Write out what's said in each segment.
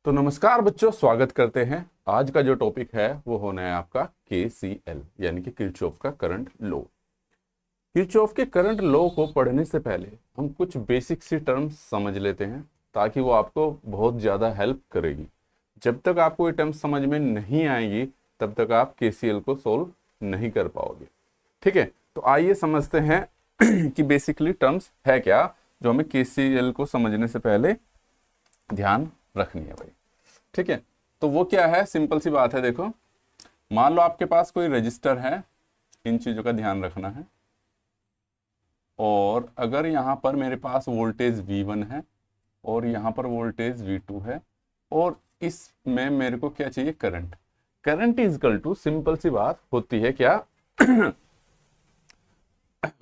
तो नमस्कार बच्चों, स्वागत करते हैं। आज का जो टॉपिक है वो होना है आपका KCL यानी कि किरचॉफ का करंट लॉ। किरचॉफ के करंट लॉ को पढ़ने से पहले हम कुछ बेसिक सी टर्म्स समझ लेते हैं ताकि वो आपको बहुत ज़्यादा हेल्प करेगी। जब तक आपको ये टर्म्स समझ में नहीं आएंगी तब तक आप KCL को सोल्व नहीं कर पाओगे। ठीक है, तो आइए समझते हैं कि बेसिकली टर्म्स है क्या जो हमें KCL को समझने से पहले ध्यान रखनी है भाई। ठीक है, तो वो क्या है, सिंपल सी बात है। देखो, मान लो आपके पास कोई रजिस्टर है, इन चीजों का ध्यान रखना है। और अगर यहां पर मेरे पास वोल्टेज V1 है और यहां पर वोल्टेज V2 है और इसमें मेरे को क्या चाहिए, current. Current is equal to, simple सी बात होती है क्या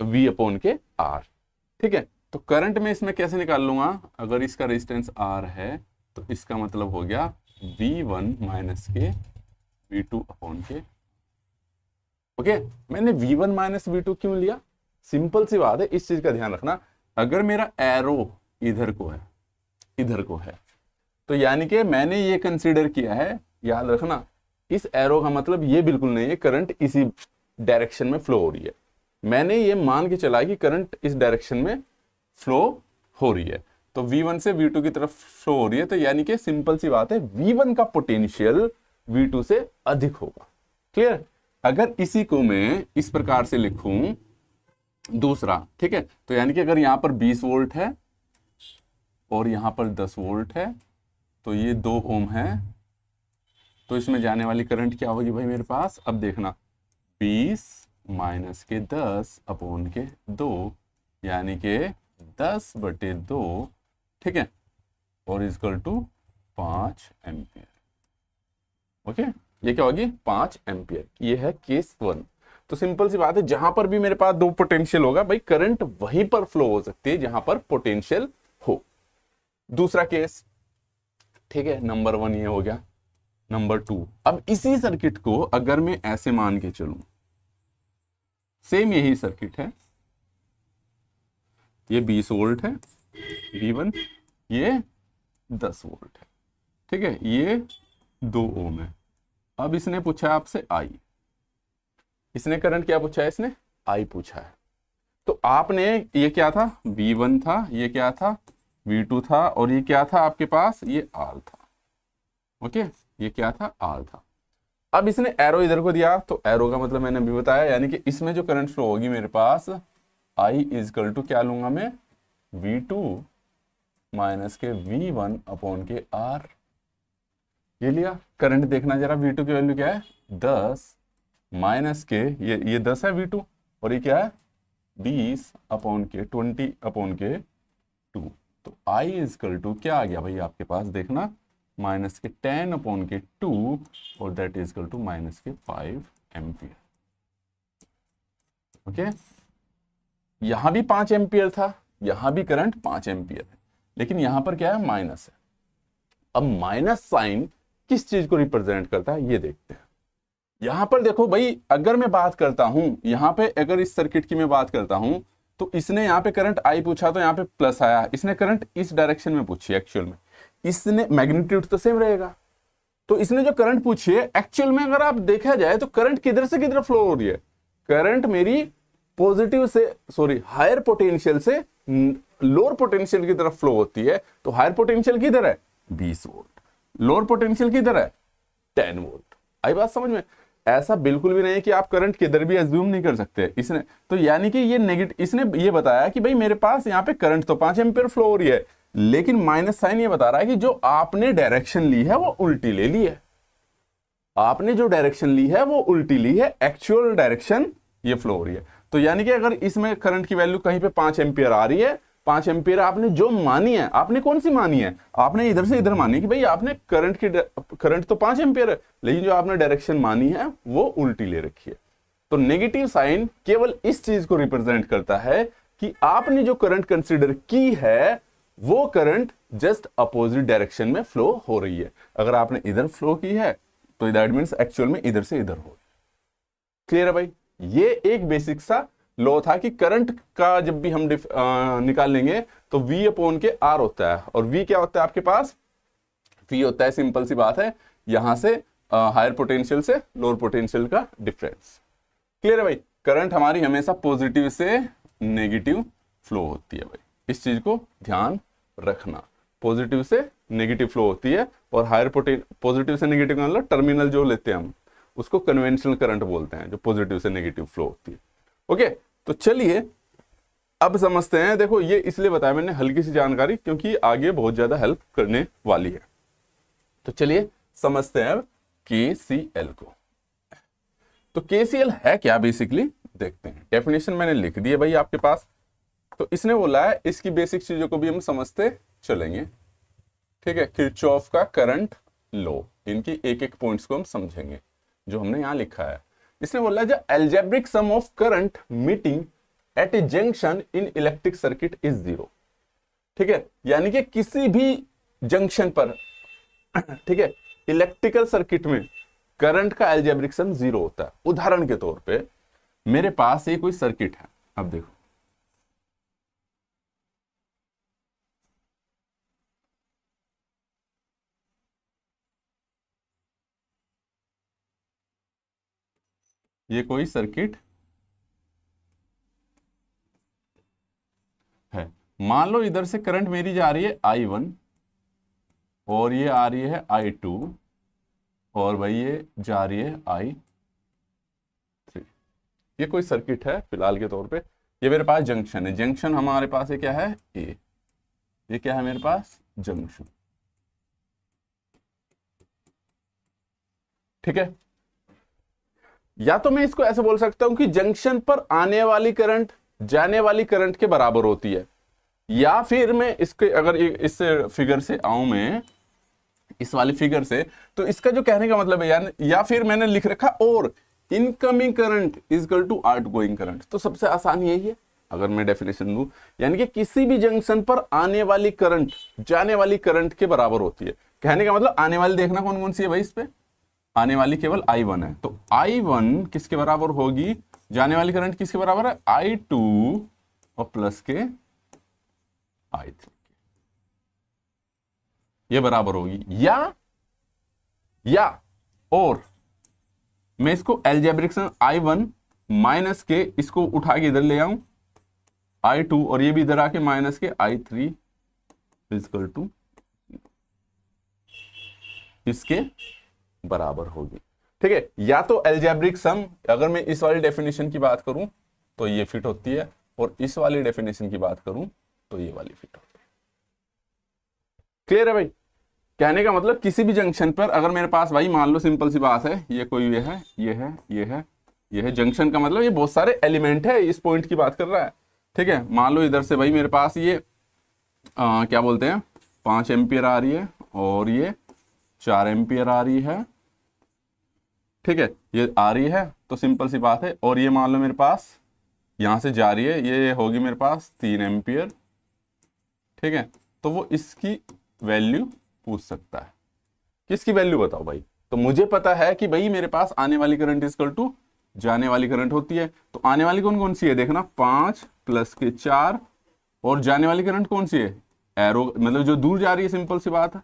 V अपॉन के R। ठीक है, तो करंट में इसमें कैसे निकाल लूंगा, अगर इसका रेजिस्टेंस R है तो इसका मतलब हो गया V1 माइनस के V2 अपॉन के। ओके, मैंने V1 माइनस V2 क्यों लिया, सिंपल सी बात है, इस चीज का ध्यान रखना। अगर मेरा एरो इधर को है तो यानी कि मैंने ये कंसीडर किया है, याद रखना, इस एरो का मतलब ये बिल्कुल नहीं है करंट इसी डायरेक्शन में फ्लो हो रही है। मैंने ये मान के चला कि करंट इस डायरेक्शन में फ्लो हो रही है, तो V1 से V2 की तरफ फ्लो हो रही है, तो यानी कि सिंपल सी बात है, V1 का पोटेंशियल V2 से अधिक होगा। क्लियर। अगर इसी को मैं इस प्रकार से लिखूं दूसरा, ठीक है, तो यानी कि अगर यहां पर 20 वोल्ट है और यहां पर 10 वोल्ट है तो ये 2 ओम है, तो इसमें जाने वाली करंट क्या होगी भाई मेरे पास, अब देखना, 20 माइनस के 10 अपॉन के 2 यानी कि 10/2, ठीक है, और इक्वल टू 5 एम्पियर। ओके, ये क्या होगी, 5 एम्पियर। ये है केस 1। तो सिंपल सी बात है, जहां पर भी मेरे पास 2 पोटेंशियल होगा भाई, करंट वहीं पर फ्लो हो सकती है जहां पर पोटेंशियल हो। दूसरा केस, ठीक है, नंबर 1 ये हो गया। नंबर 2, अब इसी सर्किट को अगर मैं ऐसे मान के चलूं, सेम यही सर्किट है, ये 20 वोल्ट है V1, ये 10 वोल्ट है, ठीक है, ये 2 ओम है। अब इसने पूछा आपसे I, इसने करंट क्या पूछा है, इसने I पूछा है। तो आपने, ये क्या था, V1 था, ये क्या था, V2 था, और ये क्या था आपके पास, ये R था। ओके, ये क्या था, R था। अब इसने एरो इधर को दिया, तो एरो का मतलब मैंने अभी बताया, यानी कि इसमें जो करंट फ्लो होगी मेरे पास, I इज इक्वल टू क्या लूंगा मैं, V2 माइनस के V1 अपॉन के R। ये लिया। करंट देखना जरा, V2 की वैल्यू क्या है, 10 माइनस के ये 10 है V2, और ये क्या है 20 अपॉन के 20 अपॉन के 2। तो I इज इक्वल टू क्या आ गया भाई आपके पास, देखना, माइनस के 10 अपॉन के 2, और that is equal to minus के 5 एम्पियर। ओके, यहां भी 5 एम्पियर था, यहां भी करंट 5 एम्पियर है, लेकिन यहां पर क्या है, माइनस है। अब माइनस साइन किस चीज को रिप्रेजेंट करता है ये देखते हैं। यहां पर देखो भाई, अगर मैं बात करता हूं यहां पे, अगर इस सर्किट की मैं बात करता हूं, तो इसने यहां पे करंट I पूछा तो यहां पे प्लस आया, इसने करंट इस डायरेक्शन में पूछी, एक्चुअल में इसने मैग्नीट्यूड तो सेम रहेगा। तो इसने जो करंट पूछी है, एक्चुअल में अगर आप देखा जाए तो करंट किधर से किधर फ्लो हो रही है, करंट मेरी पॉजिटिव से, सॉरी, हायर पोटेंशियल से लोअर पोटेंशियल की तरफ फ्लो होती है। तो हायर पोटेंशियल किधर है, 20 वोल्ट, लोअर पोटेंशियल किधर है, 10 वोल्ट। आई बात समझ में। ऐसा बिल्कुल भी नहीं है कि आप करंट किधर भी एज्यूम नहीं कर सकते इसने, तो यानी कि ये नेगेटिव, इसने ये बताया कि भाई मेरे पास यहाँ पे करंट तो 5 एम्पियर फ्लो हो रही है, लेकिन माइनस साइन ये बता रहा है कि जो आपने डायरेक्शन ली है वो उल्टी ले ली है। आपने जो डायरेक्शन ली है वो उल्टी ली है, एक्चुअल डायरेक्शन ये फ्लो हो रही है। तो यानी कि अगर इसमें करंट की वैल्यू कहीं पे 5 एम्पियर आ रही है, 5 एम्पियर आपने जो मानी है, आपने कौन सी मानी है, आपने इधर से इधर मानी कि भाई आपने करंट तो 5 एम्पियर है, लेकिन जो आपने डायरेक्शन मानी है वो उल्टी ले रखी है। तो नेगेटिव साइन केवल इस चीज को रिप्रेजेंट करता है कि आपने जो करंट कंसीडर की है वो करंट जस्ट अपोजिट डायरेक्शन में फ्लो हो रही है। अगर आपने इधर फ्लो की है तो दैट मींस एक्चुअल में इधर से इधर हो। क्लियर है भाई। ये एक बेसिक सा लॉ था कि करंट का जब भी हम निकाल लेंगे तो V अपॉन के R होता है, और V क्या होता है आपके पास, फी होता है, सिंपल सी बात है, यहां से हायर पोटेंशियल से लोअर पोटेंशियल का डिफरेंस। क्लियर है भाई? करंट हमारी हमेशा पॉजिटिव से नेगेटिव फ्लो होती है भाई, इस चीज को ध्यान रखना। पॉजिटिव से नेगेटिव फ्लो होती है, और हायर पॉजिटिव से नेगेटिव का मतलब टर्मिनल जो लेते हैं हम उसको कन्वेंशनल करंट बोलते हैं, जो पॉजिटिव से नेगेटिव फ्लो होती है। ओके, तो चलिए अब समझते हैं। देखो ये इसलिए बताया मैंने हल्की सी जानकारी, क्योंकि आगे बहुत ज्यादा हेल्प करने वाली है। तो चलिए समझते हैं अब KCL को। तो KCL है क्या बेसिकली देखते हैं। डेफिनेशन मैंने लिख दी है भाई आपके पास। तो इसने बोला है इसकी बेसिक चीजों को भी हम समझते चलेंगे, ठीक है। किरचॉफ का करंट लॉ, इनकी एक एक पॉइंट्स को हम समझेंगे जो हमने यहां लिखा है। इसने बोला है algebraic sum of current meeting at A junction in electric circuit is zero, ठीक है। यानी कि किसी भी जंक्शन पर, ठीक है, इलेक्ट्रिकल सर्किट में करंट का एल्जेब्रिक सम जीरो होता है। उदाहरण के तौर पे मेरे पास ये कोई सर्किट है, अब देखो ये कोई सर्किट है, मान लो इधर से करंट मेरी जा रही है I1 और ये आ रही है I2 और भाई ये जा रही है I3। ये कोई सर्किट है फिलहाल के तौर पे, ये मेरे पास जंक्शन है। जंक्शन हमारे पास ये क्या है A, ये क्या है मेरे पास जंक्शन, ठीक है। या तो मैं इसको ऐसे बोल सकता हूं कि जंक्शन पर आने वाली करंट जाने वाली करंट के बराबर होती है, या फिर मैं इसके अगर इस फिगर से आऊं मैं इस वाली फिगर से, तो इसका जो कहने का मतलब है यार, या फिर मैंने लिख रखा और incoming current is equal to outgoing current. तो सबसे आसान यही है अगर मैं डेफिनेशन दूं, यानी कि किसी भी जंक्शन पर आने वाली करंट जाने वाली करंट के बराबर होती है। कहने का मतलब आने वाली देखना कौन कौन सी है भाई, इस पे आने वाली केवल I1 है, तो I1 किसके बराबर होगी, जाने वाली करंट किसके बराबर है I2 और प्लस के I3, ये बराबर होगी। या और मैं इसको एल्जेब्रिक सम I1 माइनस के इसको उठा के इधर ले आऊं I2 और ये भी इधर आके माइनस के I3 इक्वल टू इसके बराबर होगी, ठीक है। या तो एल्जेब्रिक सम, अगर मैं इस वाली डेफिनेशन की बात करूं तो ये फिट होती है, और इस वाली डेफिनेशन की बात करूं तो ये वाली फिट होती है। क्लियर है भाई? कहने का मतलब किसी भी जंक्शन पर अगर मेरे पास भाई मान लो सिंपल सी बात है, ये कोई ये है, ये है, ये है, ये है जंक्शन का मतलब ये बहुत सारे एलिमेंट है, इस पॉइंट की बात कर रहा है, ठीक है। मान लो इधर से भाई मेरे पास ये क्या बोलते हैं 5 एम्पियर आ रही है और ये 4 एम्पियर आ रही है, ठीक है, ये आ रही है, तो सिंपल सी बात है। और ये मान लो मेरे पास यहां से जा रही है, ये होगी मेरे पास 3 एम्पियर, ठीक है। तो वो इसकी वैल्यू पूछ सकता है, किसकी वैल्यू बताओ भाई। तो मुझे पता है कि भाई मेरे पास आने वाली करंट इक्वल टू जाने वाली करंट होती है। तो आने वाली कौन कौन सी है देखना, 5 प्लस के 4, और जाने वाली करंट कौन सी है एरो, मतलब जो दूर जा रही है, सिंपल सी बात है,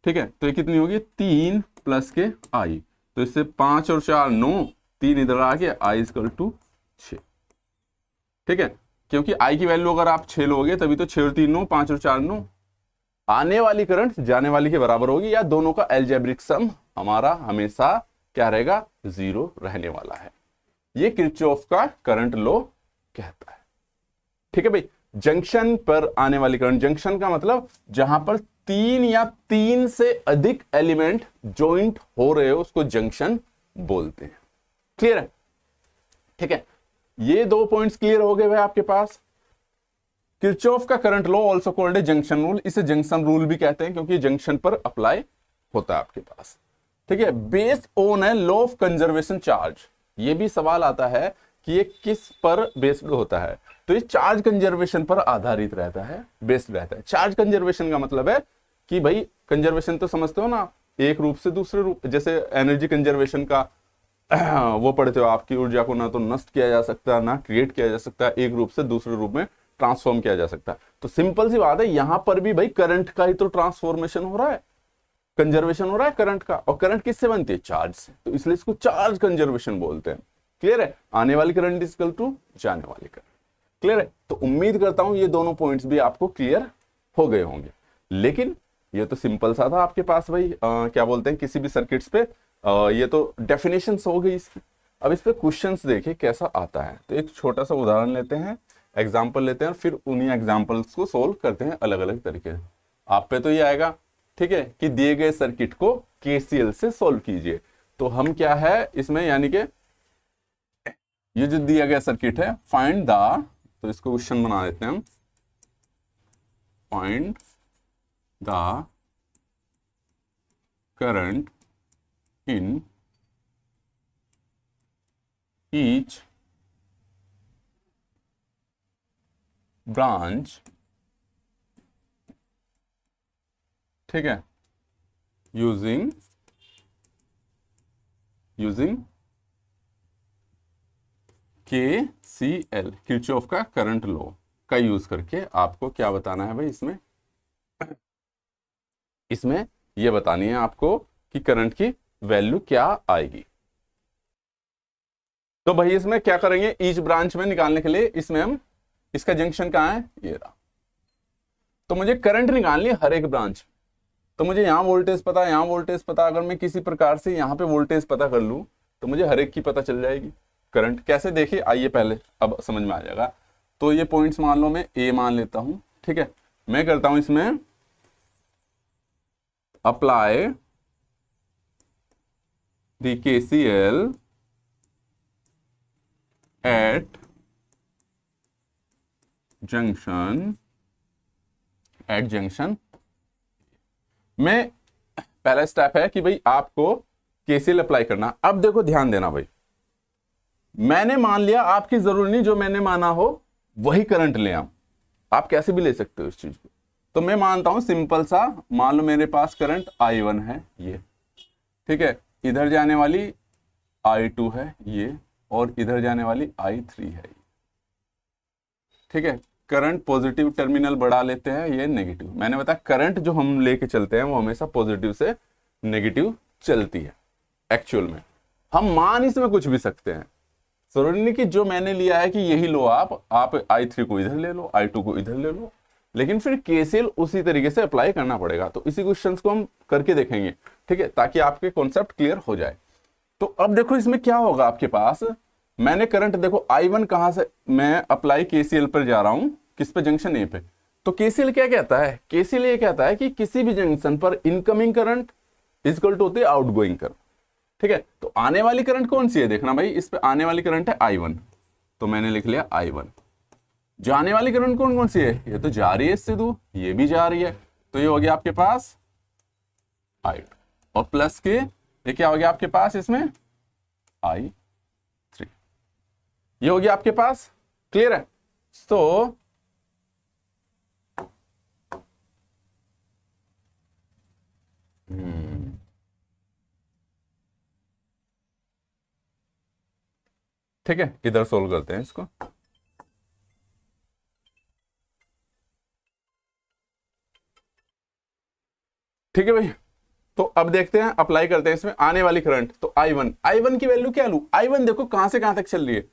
ठीक है। तो ये कितनी होगी 3 प्लस के I, तो इससे 5 और 4 9, 3 इधर आ गया I इक्वल टू 6, ठीक है। क्योंकि I की वैल्यू अगर आप 6 लोगे तभी तो 6 और 3 9, 5 और 4 9, आने वाली करंट जाने वाली के बराबर होगी, या दोनों का एल्जेब्रिक सम हमारा हमेशा क्या रहेगा 0 रहने वाला है। ये किरचॉफ का करंट लॉ कहता है, ठीक है भाई। जंक्शन पर आने वाली करंट, जंक्शन का मतलब जहां पर 3 या 3 से अधिक एलिमेंट जॉइंट हो रहे हो उसको जंक्शन बोलते हैं। क्लियर है? ठीक है, ये 2 पॉइंट्स क्लियर हो गए भाई आपके पास। किरचॉफ का करंट लॉ ऑल्सो कॉल्ड है जंक्शन रूल, इसे जंक्शन रूल भी कहते हैं क्योंकि जंक्शन पर अप्लाई होता है आपके पास, ठीक है। बेस्ड ऑन है लॉ ऑफ कंजर्वेशन चार्ज, ये भी सवाल आता है कि ये किस पर बेस्ड होता है, तो ये चार्ज कंजर्वेशन पर आधारित रहता है, बेस्ड रहता है। चार्ज कंजर्वेशन का मतलब है कि भाई कंजर्वेशन तो समझते हो ना, एक रूप से दूसरे रूप, जैसे एनर्जी कंजर्वेशन का वो पढ़ते हो, आपकी ऊर्जा को ना तो नष्ट किया जा सकता ना क्रिएट किया जा सकता, एक रूप से दूसरे रूप में ट्रांसफॉर्म किया जा सकता है। तो सिंपल सी बात है, यहां पर भी भाई करंट का ही तो ट्रांसफॉर्मेशन हो रहा है, कंजर्वेशन हो रहा है करंट का, और करंट किससे बनती है? चार्ज से, तो इसलिए इसको चार्ज कंजर्वेशन बोलते हैं। क्लियर है? आने वाली करंट इज इक्वल टू जाने वाली करंट। क्लियर है? तो उम्मीद करता हूं ये दोनों पॉइंट्स भी आपको क्लियर हो गए होंगे। लेकिन ये तो सिंपल सा था आपके पास भाई, क्या बोलते हैं, किसी भी सर्किट्स पे ये तो डेफिनेशंस हो गई इसकी। अब इस पे क्वेश्चंस देखिए कैसा आता है। तो एक छोटा सा उदाहरण लेते हैं, एग्जाम्पल लेते हैं, फिर उन्हीं एग्जाम्पल्स को सोल्व करते हैं अलग अलग तरीके से। आप पे तो ये आएगा, ठीक है, कि दिए गए सर्किट को केसीएल से सोल्व कीजिए। तो हम क्या है इसमें, यानी कि ये जो दिया गया सर्किट है, फाइंड द, तो इसको क्वेश्चन बना देते हैं हम, find the current in each branch, ठीक है, यूजिंग KCL, किरचॉफ का करंट लॉ का यूज करके आपको क्या बताना है भाई इसमें ये बतानी है आपको कि करंट की वैल्यू क्या आएगी। तो भाई इसमें क्या करेंगे, ईच ब्रांच में निकालने के लिए इसमें हम, इसका जंक्शन कहां है, ये रहा। तो मुझे करंट निकालनी है हर एक ब्रांच। तो मुझे यहां वोल्टेज पता है, यहां वोल्टेज पता, अगर मैं किसी प्रकार से यहां पे वोल्टेज पता कर लूं तो मुझे हर एक की पता चल जाएगी। करंट कैसे, देखिए आइए पहले, अब समझ में आ जाएगा। तो ये पॉइंट्स मान लो मैं ए मान लेता हूं, ठीक है, मैं करता हूं इसमें apply the KCL at junction में पहला स्टेप है कि भाई आपको केसीएल अप्लाई करना। अब देखो ध्यान देना भाई, मैंने मान लिया, आपकी जरूरी नहीं जो मैंने माना हो वही करंट ले आऊं, आप कैसे भी ले सकते हो इस चीज को। तो मैं मानता हूं सिंपल सा, मान लो मेरे पास करंट I1 है ये, ठीक है, इधर जाने वाली I2 है ये, और इधर जाने वाली I3 है ये, ठीक है। करंट पॉजिटिव टर्मिनल बढ़ा लेते हैं, ये नेगेटिव। मैंने बताया करंट जो हम लेके चलते हैं वो हमेशा पॉजिटिव से नेगेटिव चलती है। एक्चुअल में हम मान इसमें कुछ भी सकते हैं, जरूरी नहीं कि जो मैंने लिया है कि यही लो, आप I3 को इधर ले लो, I2 को इधर ले लो, लेकिन फिर केसीएल उसी तरीके से अप्लाई करना पड़ेगा। तो इसी क्वेश्चंस को हम करके देखेंगे, ठीक है, ताकि आपके कॉन्सेप्ट क्लियर हो जाए। तो अब देखो इसमें क्या होगा आपके पास, मैंने करंट देखो I1 कहां से मैं अप्लाई केसीएल पर जा रहा हूं, किस पे, जंक्शन ए पे। तो केसीएल क्या कहता है, केसीएल ये कहता है कि किसी भी जंक्शन पर इनकमिंग करंट इक्वल टू होती है आउटगोइंग करंट, ठीक है। तो आने वाली करंट कौन सी है, देखना भाई, इस पे आने वाली करंट है I1, तो मैंने लिख लिया I1। जाने वाली करंट कौन कौन सी है, ये तो जा रही है इससे दूर, ये भी जा रही है, तो ये हो गया आपके पास I2, और प्लस के ये क्या हो गया आपके पास इसमें I3, ये हो गया आपके पास। क्लियर है? तो ठीक है, इधर सोल्व करते हैं इसको। ठीक है भाई, तो अब देखते हैं, अप्लाई करते हैं इसमें आने वाली करंट। तो I1 की वैल्यू क्या लूं, I1 देखो कहां से कहां तक चल रही है,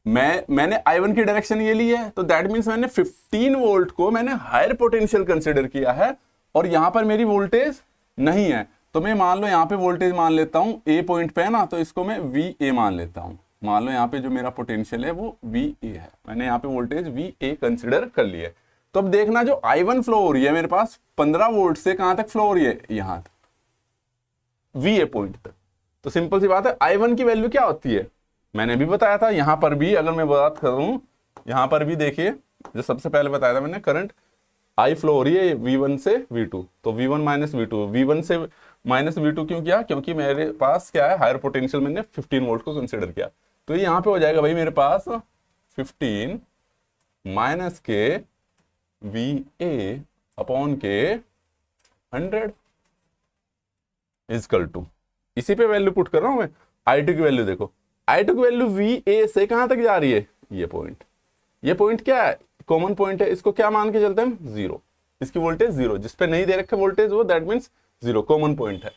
मैंने I1 की डायरेक्शन ये ली है, तो दैट मींस मैंने 15 वोल्ट को मैंने हायर पोटेंशियल कंसीडर किया है, और यहां पर मेरी वोल्टेज नहीं है। तो मैं मान लो यहां पे वोल्टेज मान लेता हूं, ए पॉइंट पे है ना, तो इसको मैं VA मान लेता हूं। मान लो यहाँ पे जो मेरा पोटेंशियल है वो VA है, मैंने यहाँ पे वोल्टेज VA कंसिडर कर लिया है। तो अब देखना जो I1 फ्लो हो रही है मेरे पास 15 वोल्ट से कहां तक फ्लो हो रही है, यहां तक VA पॉइंट तक। तो सिंपल सी बात है, I1 की वैल्यू क्या होती है, मैंने भी बताया था। यहां पर भी अगर मैं बात करूं, यहां पर भी देखिए जो सबसे पहले बताया था मैंने, करंट I फ्लो हो रही है V1 से V2, तो V1 माइनस V2, V1 से माइनस V2 क्यों किया, क्योंकि मेरे पास क्या है, हायर पोटेंशियल मैंने 15 वोल्ट को कंसिडर किया। तो ये यहां पे हो जाएगा भाई मेरे पास 15 माइनस के VA अपॉन के 100 इजकल टू, इसी पे वैल्यू पुट कर रहा हूं मैं। I2 की वैल्यू देखो, I2 की वैल्यू VA से कहां तक जा रही है, ये पॉइंट क्या है, कॉमन पॉइंट है, इसको क्या मान के चलते हैं हम, 0। इसकी वोल्टेज 0, जिसपे नहीं दे रखे वोल्टेज वो दैट मीन्स 0 कॉमन पॉइंट है।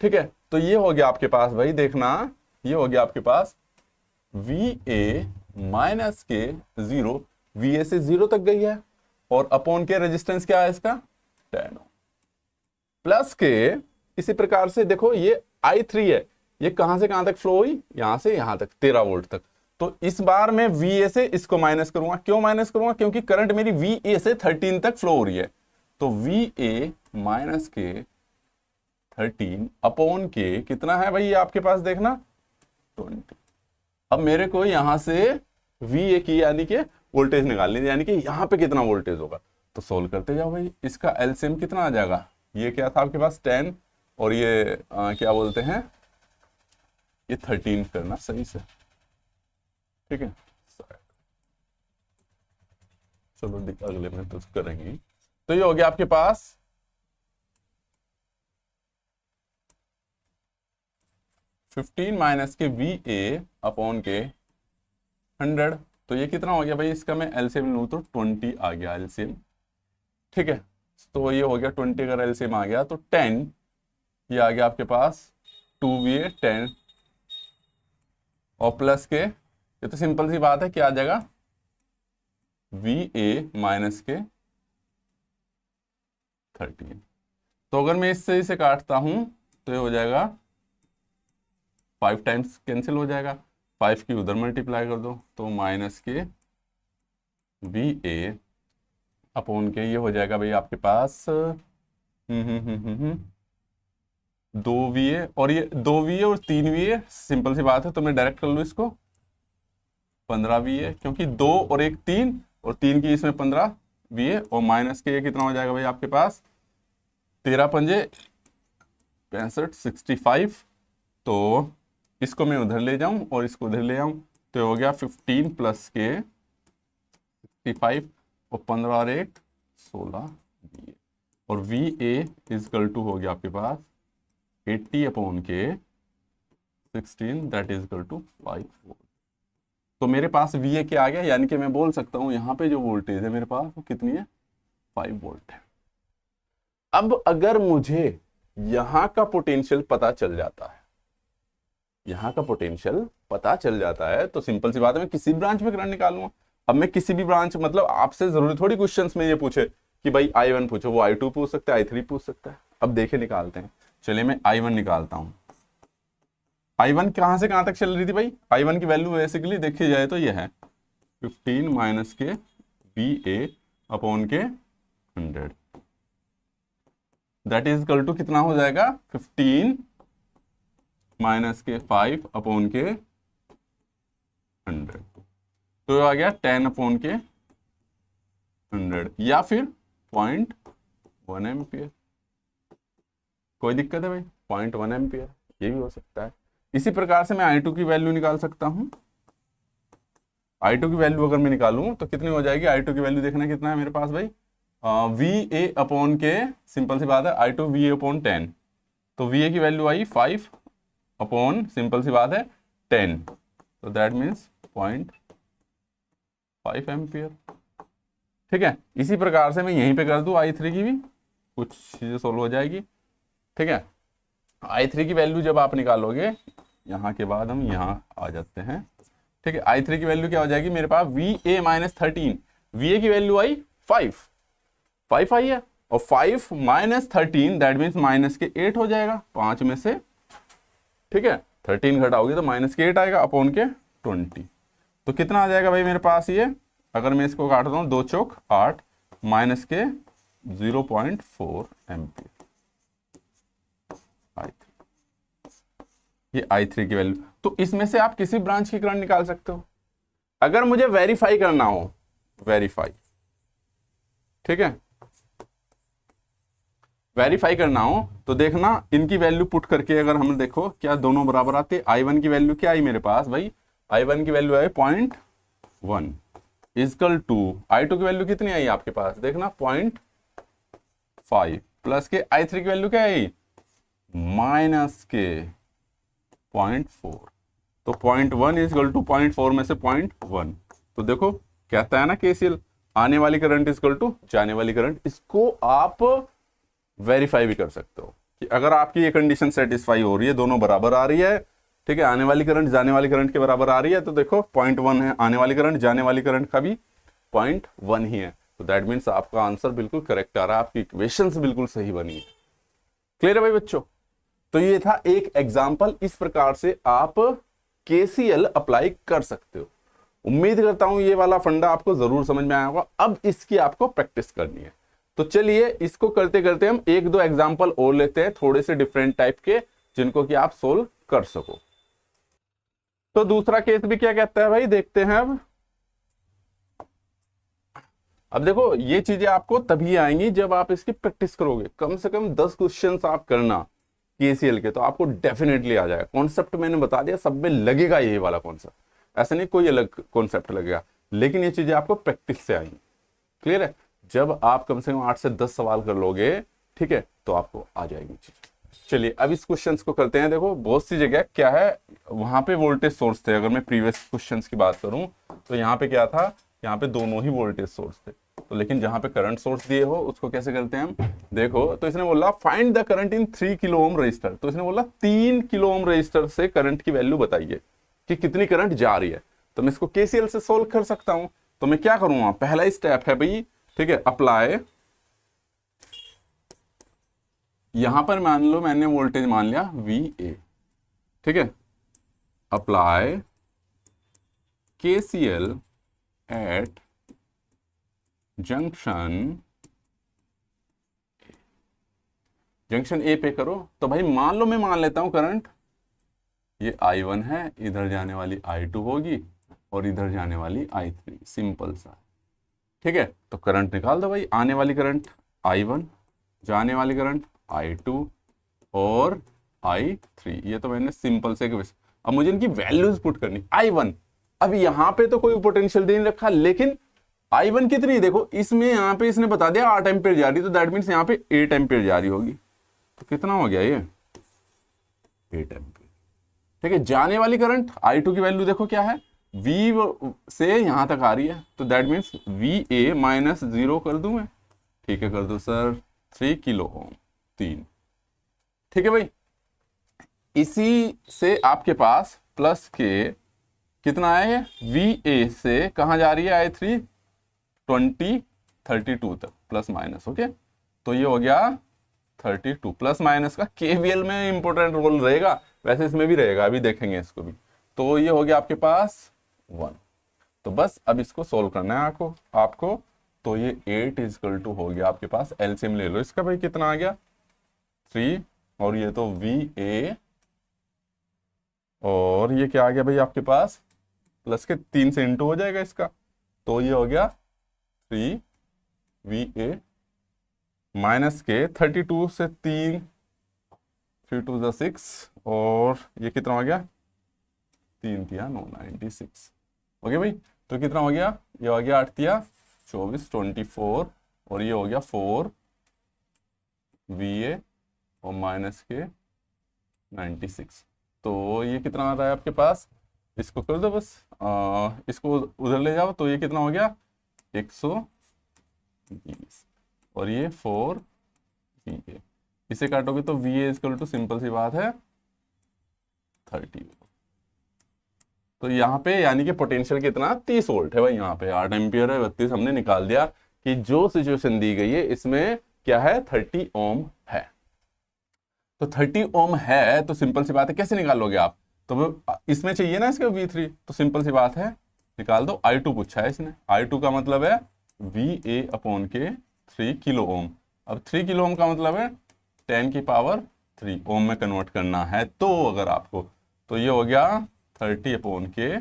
ठीक है, तो ये हो गया आपके पास भाई, देखना ये हो गया आपके पास VA माइनस के 0, VA से 0 तक गई है और अपॉन के रेजिस्टेंस क्या है इसका 10 ओम, प्लस के इसी प्रकार से देखो ये I3 है, ये कहां से कहां तक फ्लो हुई, यहां से यहां तक 13 वोल्ट तक। तो इस बार मैं VA से इसको माइनस करूंगा, क्यों माइनस करूंगा, क्योंकि करंट मेरी VA से 13 तक फ्लो हो रही है। तो VA माइनस के 13 अपॉन के कितना है भाई, ये आपके पास देखना 20। अब मेरे को यहां से VA की यानी कि वोल्टेज निकालनी है, यानी कि यहां पे कितना वोल्टेज होगा। तो सोल्व करते जाओ भाई, इसका एलसीएम कितना आ जाएगा, ये क्या था आपके पास 10 और ये क्या बोलते हैं, ये 13 करना सही से। ठीक है, चलो अगले में तो करेंगे। तो ये हो गया आपके पास 15 माइनस के VA अपॉन के 100। तो ये कितना हो गया भाई, इसका मैं एलसीएम लूं तो 20 आ गया एलसीएम। ठीक है, तो ये हो गया 20, अगर एलसीएम आ गया तो 10, ये आ गया आपके पास 2VA 10 और प्लस के, ये तो सिंपल सी बात है, क्या आ जाएगा VA माइनस के 13। तो अगर मैं इससे इसे काटता हूं तो ये हो जाएगा 5 टाइम्स कैंसिल हो जाएगा, 5 की उधर मल्टीप्लाई कर दो तो माइनस के VA अपॉन के ये हो जाएगा भाई आपके पास 2VA, और ये 2VA और 3VA, सिंपल सी बात है तो मैं डायरेक्ट कर लूँ इसको 15VA, क्योंकि 2 और 1 3 और 3 की इसमें 15VA और माइनस के ये कितना हो जाएगा भाई आपके पास 13 पंजे 65 65। तो इसको मैं उधर ले जाऊं और इसको उधर ले आऊं तो हो गया 15 प्लस के 65 और 15 और 1 16 VA, और VA इजकल टू हो गया आपके पास 80 अपॉन के 16 that is equal to 5 volt. तो मेरे पास VA क्या आ गया, यानी कि मैं बोल सकता हूं यहाँ पे जो वोल्टेज है मेरे पास वो कितनी है 5 वोल्ट है। अब अगर मुझे यहां का पोटेंशियल पता चल जाता है, यहां का पोटेंशियल पता चल जाता है तो सिंपल सी बात है मैं किसी भी ब्रांच में करंट निकालूंगा। अब मैं किसी भी ब्रांच, मतलब आपसे जरूरी थोड़ी क्वेश्चंस में ये पूछे कि भाई I1 पूछो, वो I2 पूछ सकता है, I3 पूछ सकता है। अब देखे निकालते हैं, चलिए मैं I1 निकालता हूं। I1 कहां से कहां तक चल रही थी भाई, I1 की वैल्यू बेसिकली देखी जाए तो ये है 15 माइनस के VA अपॉन के 100, दैट इज इक्वल टू कितना हो जाएगा 15 माइनस के 5 अपॉन के 100, तो आ गया 10 अपॉन के 100 या फिर 0.1 एम्पियर। कोई दिक्कत है भाई, 0.1 एम्पियर ये भी हो सकता है। इसी प्रकार से मैं I2 की वैल्यू निकाल सकता हूं। I2 की वैल्यू अगर मैं निकालूं तो कितनी हो जाएगी, I2 की वैल्यू देखना कितना है मेरे पास भाई, VA अपॉन के, सिंपल सी बात है I2 VA अपॉन 10, तो VA की वैल्यू आई 5 अपॉन सिंपल सी बात है 10, तो दैट मीन्स 0.5 एम्पियर। ठीक है, इसी प्रकार से मैं यहीं पे कर दूं I3 की भी, कुछ चीजें सोल्व हो जाएगी। ठीक है, I3 की वैल्यू जब आप निकालोगे, यहां के बाद हम यहां आ जाते हैं। ठीक है, I3 की वैल्यू क्या हो जाएगी मेरे पास VA माइनस 13, VA की वैल्यू आई 5 आई है, और 5 माइनस 13 दैट मीन्स माइनस के 8 हो जाएगा 5 में से। ठीक है, 13 घटाओगे तो माइनस के 8 आएगा अपॉन के 20, तो कितना आ जाएगा भाई मेरे पास ये, अगर मैं इसको काटता हूं 2 चौक 8 माइनस के 0.4 एम्पियर I3, ये I3 की वैल्यू। तो इसमें से आप किसी ब्रांच की करंट निकाल सकते हो। अगर मुझे वेरीफाई करना हो, वेरीफाई, ठीक है, वेरीफाई करना हो तो देखना इनकी वैल्यू पुट करके, अगर हम देखो क्या दोनों बराबर आते। I1 की वैल्यू क्या आई मेरे पास भाई, I1 की value I 0.1 is equal to I2 की वैल्यू कितनी आई आपके पास, देखना 0.5 प्लस के I3 की वैल्यू क्या आई माइनस के 0.4, तो 0.1 इजकल टू 0.4 में से 0.1। तो देखो कहता है ना KCL, आने वाली करंट इजकल टू जाने वाली करंट। इसको आप वेरीफाई भी कर सकते हो। कि अगर आपकी ये कंडीशन सेटिस्फाई हो रही है, दोनों बराबर आ रही है, ठीक है, आने वाली करंट जाने वाली करंट के बराबर आ रही है, तो देखो 0.1 है आने वाली करंट, जाने वाली करंट का भी 0.1 ही है, तो दैट मीन्स आपका आंसर बिल्कुल करेक्ट आ रहा है, आपकी इक्वेशंस बिल्कुल सही बनी है। क्लियर है भाई बच्चों? तो ये था एक एग्जाम्पल, इस प्रकार से आप केसीएल अप्लाई कर सकते हो। उम्मीद करता हूं ये वाला फंडा आपको जरूर समझ में आया होगा। अब इसकी आपको प्रैक्टिस करनी है, तो चलिए इसको करते करते हम एक दो एग्जाम्पल और लेते हैं, थोड़े से डिफरेंट टाइप के, जिनको कि आप सोल्व कर सको। तो दूसरा केस भी क्या कहता है भाई, देखते हैं अब देखो ये चीजें आपको तभी आएंगी जब आप इसकी प्रैक्टिस करोगे। कम से कम 10 क्वेश्चंस आप करना केसीएल के, तो आपको डेफिनेटली आ जाएगा। कॉन्सेप्ट मैंने बता दिया, सब में लगेगा ये वाला कॉन्सेप्ट, ऐसा नहीं कोई अलग कॉन्सेप्ट लगेगा, लेकिन ये चीजें आपको प्रैक्टिस से आएंगी। क्लियर है? जब आप कम से कम 8 से 10 सवाल कर लोगे, ठीक है, तो आपको आ जाएगी चीज। चलिए अब इस क्वेश्चन को करते हैं। देखो बहुत सी जगह क्या है, वहां पे वोल्टेज सोर्स थे। अगर मैं प्रीवियस क्वेश्चन की बात करूं तो यहाँ पे क्या था, यहाँ पे दोनों ही वोल्टेज सोर्स थे, तो लेकिन जहां पे करंट सोर्स दिए हो उसको कैसे करते हैं हम, देखो तो इसने बोला find the current in 3 kilo ohm resistor, तो इसने बोला 3 किलो ओम रजिस्टर से करंट की वैल्यू बताइए कि कितनी करंट जा रही है। तो मैं इसको केसीएल से सोल्व कर सकता हूं, तो मैं क्या करूंगा, पहला ही स्टेप है भाई, ठीक है, अप्लाई। यहां पर मान लो मैंने वोल्टेज मान लिया VA, ठीक है, अप्लाई KCL एट जंक्शन ए पे करो। तो भाई मान लो, मैं मान लेता हूं करंट ये I1 है, इधर जाने वाली I2 होगी और इधर जाने वाली I3, सिंपल सा, ठीक है। तो करंट निकाल दो भाई, आने वाली करंट I1, जाने वाली करंट I2 और I3, ये तो मैंने सिंपल से। अब मुझे इनकी वैल्यूज पुट करनी। I1, अब यहां पे तो कोई पोटेंशियल दे नहीं रखा, लेकिन I1 कितनी, देखो इसमें यहां पे इसने बता दिया 8 एम्पियर जा रही, तो दैट मीन्स यहां पे 8 एम्पियर जा रही होगी, तो कितना हो गया ये 8 एम्पियर, ठीक है। जाने वाली करंट I2 की वैल्यू देखो क्या है, V से यहां तक आ रही है, तो दैट मीन्स VA माइनस 0 कर दूं मैं, ठीक है, कर दो सर, 3 किलो ओम, 3, ठीक है भाई। इसी से आपके पास प्लस के कितना है, VA से कहां जा रही है I3, 32 तक, प्लस माइनस, ओके। तो ये हो गया 32, प्लस माइनस का केवीएल में इंपॉर्टेंट रोल रहेगा, वैसे इसमें भी रहेगा, अभी देखेंगे इसको भी। तो ये हो गया आपके पास 1। तो बस अब इसको सोल्व करना है आपको। तो ये 8 इजकल टू हो गया आपके पास, एलसीएम ले लो इसका भाई, कितना आ गया 3, और ये तो VA, और ये क्या आ गया भाई आपके पास, प्लस के 3 से इंटू हो जाएगा इसका, तो ये हो गया 3 VA माइनस के 32 से 3, 3 2 6, और ये कितना हो गया, 3 तिया 9, 96, ओके भाई। तो कितना हो गया, ये हो गया 8 तिया 24, 24, और ये हो गया 4 VA और माइनस के 96। तो ये कितना आ रहा है आपके पास, इसको कर दो बस, इसको उधर ले जाओ, तो ये कितना हो गया 120, और ये 4 VA, इसे काटोगे तो VA इक्वल टू सिंपल सी बात है 30। तो यहाँ पे यानी कि पोटेंशियल कितना 30 वोल्ट है भाई, यहाँ पे 8 एम्पियर है, 32 हमने निकाल दिया कि जो सिचुएशन दी गई है इसमें क्या है 30 ओम है। तो 30 ओम है, तो सिंपल सी बात है, कैसे निकालोगे आप, तो इसमें चाहिए ना इसका V3, तो सिंपल सी बात है निकाल दो। I2 पूछा है इसने, I2 का मतलब है VA अपॉन के 3 किलो ओम। अब 3 किलो ओम का मतलब है 10 की पावर 3 ओम में कन्वर्ट करना है, तो अगर आपको, तो ये हो गया 30 अपॉन के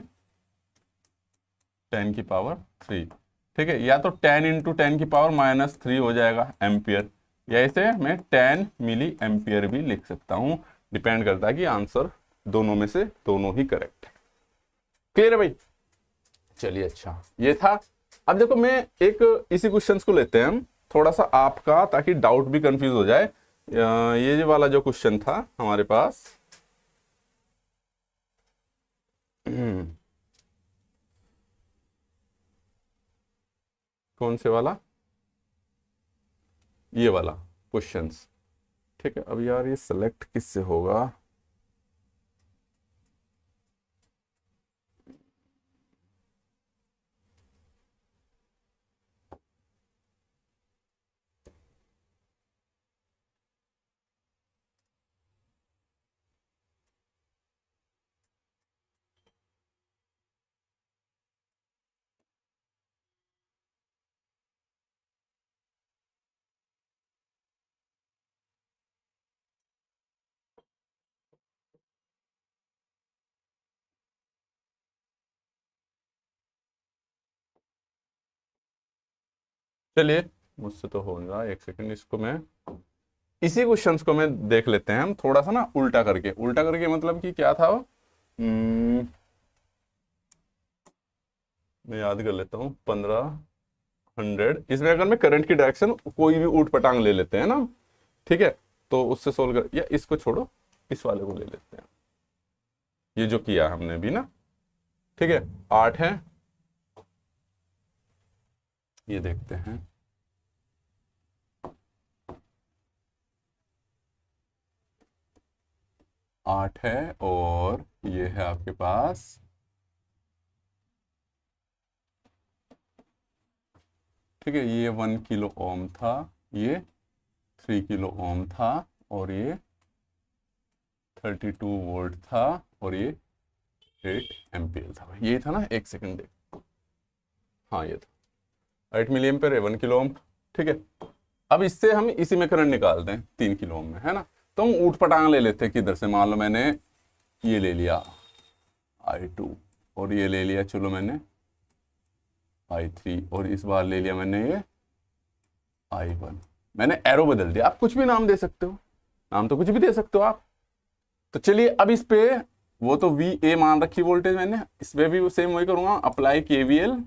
10 की पावर 3, ठीक है, या तो 10 इंटू 10 की पावर माइनस 3 हो जाएगा एम्पियर, या इसे मैं 10 मिली एम्पियर भी लिख सकता हूं, डिपेंड करता है कि आंसर दोनों में से दोनों ही करेक्ट है। क्लियर है भाई? चलिए अच्छा, ये था। अब देखो मैं एक इसी क्वेश्चन को लेते हैं हम थोड़ा सा आपका, ताकि डाउट भी कंफ्यूज हो जाए। ये वाला जो क्वेश्चन था हमारे पास, कौन से वाला, ये वाला क्वेश्चंस, ठीक है, अब यार ये सेलेक्ट किससे होगा? चलिए, मुझसे तो हो नहीं रहा, एक सेकंड, इसको मैं, इसी क्वेश्चंस को मैं देख लेते हैं हम थोड़ा सा ना उल्टा करके। उल्टा करके मतलब कि क्या था वो, मैं याद कर लेता हूँ। 1500, इसमें अगर मैं करंट की डायरेक्शन कोई भी ऊट पटांग ले लेते हैं ना, ठीक है, तो उससे सोल्व कर, या इसको छोड़ो, इस वाले को ले लेते हैं, ये जो किया हमने भी ना, ठीक है। 8 है, ये देखते हैं, 8 है, और ये है आपके पास, ठीक है, ये 1 किलो ओम था, ये 3 किलो ओम था, और ये 32 वोल्ट था, और ये 8 एम्पियर था। यही था ना, एक सेकंड देख, हाँ ये था 8 मिली एम्पियर है, 1 किलो ओम, ठीक है। अब इससे हम इसी में करंट निकालते हैं 3 किलो ओम में, है ना। तो हम ऊट पटांग ले लेते हैं किधर से, मान लो मैंने ये ले लिया I2, और ये ले लिया, चलो मैंने I3, और इस बार ले लिया मैंने ये I1। मैंने एरो बदल दिया, आप कुछ भी नाम दे सकते हो, नाम तो कुछ भी दे सकते हो आप। तो चलिए, अब इस पे वो तो VA मान रखी वोल्टेज मैंने, इस पे भी सेम वही करूंगा, अप्लाई KVL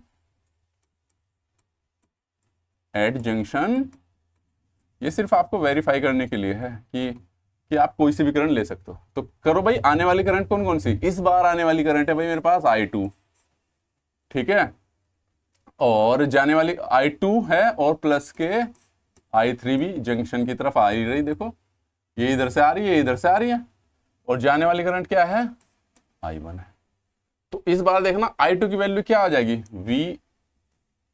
एट जंक्शन। ये सिर्फ आपको वेरीफाई करने के लिए है कि आप कोई सी भी करंट ले सकते हो। तो करो भाई, आने वाली करंट कौन कौन सी, इस बार आने वाली करंट है भाई मेरे पास I2, ठीक है, और जाने वाली I2 है, और प्लस के I3 भी जंक्शन की तरफ आ ही रही, देखो ये इधर से आ रही है, ये इधर से आ रही है, और जाने वाली करंट क्या है, I1 है। तो इस बार देखना I2 की वैल्यू क्या आ जाएगी, V।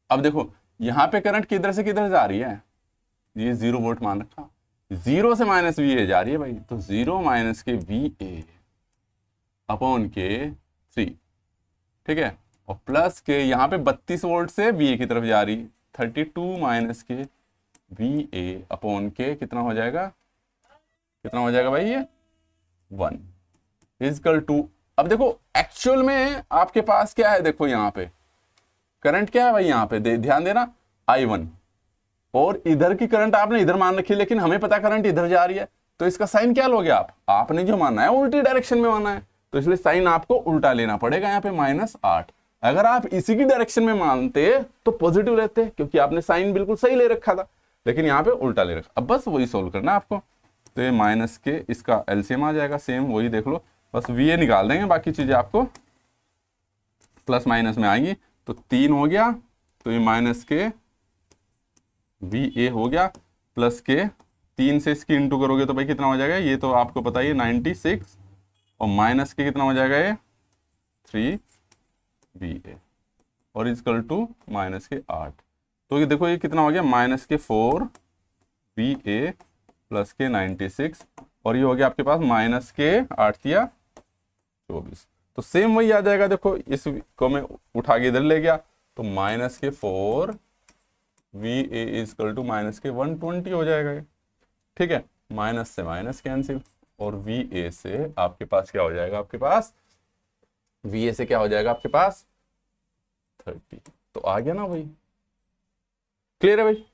अब देखो यहां पे करंट किधर से किधर जा रही है, ये 0 वोल्ट मान रखा, 0 से माइनस VA जा रही है भाई, तो 0 माइनस के VA अपॉन के 3, ठीक है, और प्लस के यहाँ पे 32 वोल्ट से VA की तरफ जा रही, 32 माइनस के VA अपॉन के कितना हो जाएगा, कितना हो जाएगा भाई, ये 1 इजकल टू। अब देखो एक्चुअल में आपके पास क्या है, देखो यहाँ पे करंट क्या है भाई, यहाँ पे ध्यान देना, I1, और इधर की करंट आपने इधर मान रखी है, लेकिन हमें पता करंट इधर जा रही है, तो इसका साइन क्या लोगे आप, आपने जो मानना है उल्टी डायरेक्शन में मानना है, तो इसलिए साइन आपको उल्टा लेना पड़ेगा यहाँ पे -8। अगर आप इसी की डायरेक्शन में मानते तो पॉजिटिव लेते, क्योंकि आपने साइन बिल्कुल सही ले रखा था, लेकिन यहाँ पे उल्टा ले रखा। अब बस वही सोल्व करना है आपको, तो ये माइनस के इसका एलसीएम आ जाएगा, सेम वही देख लो, बस VA निकाल देंगे, बाकी चीजें आपको प्लस माइनस में आएंगी। तो 3 हो गया, तो ये माइनस के VA हो गया, प्लस के 3 से इसकी इंटू करोगे तो भाई कितना हो जाएगा, ये तो आपको पता ही है 96, और माइनस के कितना हो जाएगा ये 3VA, और इजकल टू माइनस के 8। तो ये देखो ये कितना हो गया, माइनस के 4VA प्लस के 96, और ये हो गया आपके पास माइनस के 8 किया 24। तो सेम वही आ जाएगा, देखो इस को मैं उठा के इधर ले गया, तो माइनस के 4VA इजकल टू माइनस के 120 हो जाएगा ये, ठीक है, माइनस से माइनस कैंसिल, और VA से आपके पास क्या हो जाएगा, आपके पास VA से क्या हो जाएगा आपके पास 30। तो आ गया ना भाई, क्लियर है भाई,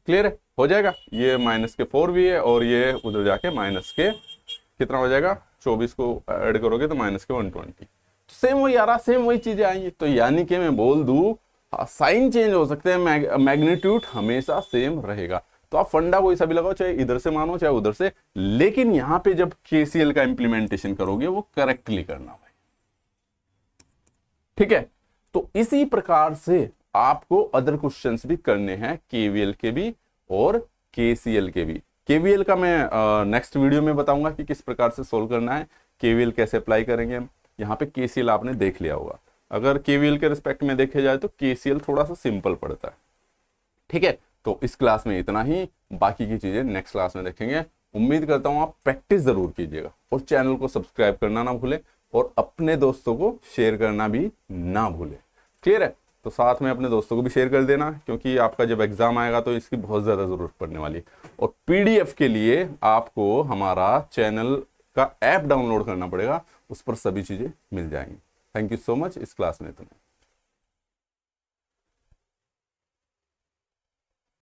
क्लियर है, हो जाएगा, ये माइनस के 4VA, और ये उधर जाके माइनस के कितना हो जाएगा 24 को ऐड करोगे तो माइनस के 120। तो सेम वही आ रहा, सेम वही चीजें आएंगी। तो यानी कि मैं बोल दूं, साइन चेंज हो सकते हैं, मैग्नीट्यूड हमेशा सेम रहेगा। तो आप फंडा कोई सा भी लगाओ, चाहे इधर से मानो चाहे उधर से, लेकिन यहां पे जब KCL का इंप्लीमेंटेशन करोगे वो करेक्टली करना भाई, ठीक है। तो इसी प्रकार से आपको अदर क्वेश्चंस भी करने हैं, KVL के भी और KCL के भी। केवीएल का मैं नेक्स्ट वीडियो में बताऊंगा कि किस प्रकार से सोल्व करना है, केवीएल कैसे अप्लाई करेंगे हम। यहाँ पे केसीएल आपने देख लिया होगा। अगर केवीएल के रिस्पेक्ट में देखे जाए तो केसीएल थोड़ा सा सिंपल पड़ता है। ठीक है, तो इस क्लास में इतना ही, बाकी की चीजें नेक्स्ट क्लास में देखेंगे। उम्मीद करता हूं आप प्रैक्टिस जरूर कीजिएगा और चैनल को सब्सक्राइब करना ना भूले और अपने दोस्तों को शेयर करना भी ना भूले। क्लियर है? तो साथ में अपने दोस्तों को भी शेयर कर देना, क्योंकि आपका जब एग्जाम आएगा तो इसकी बहुत ज्यादा जरूरत पड़ने वाली है। और पीडीएफ के लिए आपको हमारा चैनल का ऐप डाउनलोड करना पड़ेगा, उस पर सभी चीजें मिल जाएंगी। Thank you so much. इस क्लास में इतना।